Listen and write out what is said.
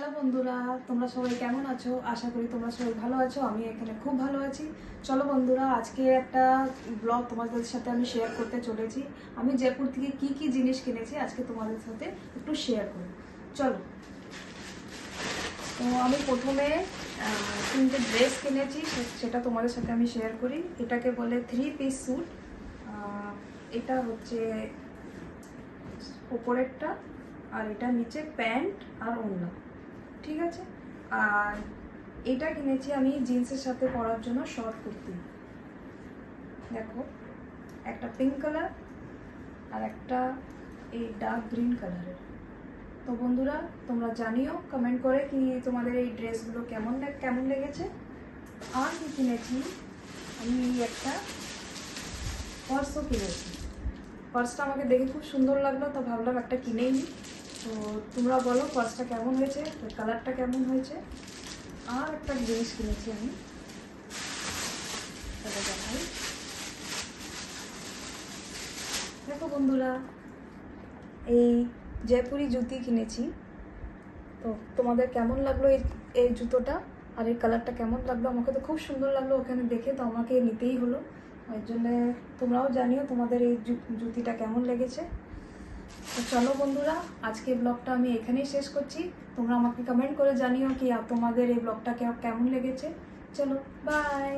Hello বন্ধুরা, তোমরা সবাই কেমন আছো? আশা করি তোমরা সবাই ভালো আছো। আমি এখানে খুব ভালো আছি। চলো বন্ধুরা, আজকে একটা ব্লগ তোমাদের সাথে আমি শেয়ার করতে চলেছি। আমি জয়পুর থেকে কি কি জিনিস কিনেছি আজকে তোমাদের সাথে একটু শেয়ার করি। চলো, তো আমি প্রথমে তিনটে ড্রেস কিনেছি, সেটা তোমাদের সাথে আমি শেয়ার করি। এটাকে বলে 3 পিস স্যুট। এটা হচ্ছে উপরেরটা, আর এটা নিচে প্যান্ট আর ওড়না, ঠিক আছে। আর এটা কিনেছি আমি জিন্সের সাথে পরার জন্য শর্ট কুর্তি। দেখো, একটা পিঙ্ক কালার আর একটা এই ডার্ক গ্রিন কালারের। তো বন্ধুরা, তোমরা জানিও কমেন্ট করে কি তোমাদের এই ড্রেসগুলো কেমন লেগেছে। আর কি কিনেছি, আমি একটা পার্সও কিনেছি। পার্সটা আমাকে দেখে খুব সুন্দর লাগলো, তো ভাবলাম একটা কিনেই নিই। তো তোমরা বলো পার্সটা কেমন হয়েছে, কালারটা কেমন হয়েছে। আর একটা জিনিস কিনেছি আমি, দেখাই। দেখো বন্ধুরা, এই জয়পুরি জুতি কিনেছি। তো তোমাদের কেমন লাগলো এই জুতোটা, আর এই কালারটা কেমন লাগলো? আমাকে তো খুব সুন্দর লাগলো ওখানে দেখে, তো আমাকে নিতেই হলো। ওই জন্য তোমরাও জানিও তোমাদের এই জুতিটা কেমন লেগেছে। তো চলো বন্ধুরা, আজকে ব্লগটা আমি এখানেই শেষ করছি। তোমরা আমাকে কমেন্ট করে জানিও কি তোমাদের এই ব্লগটা কেমন লেগেছে। চলো, বাই।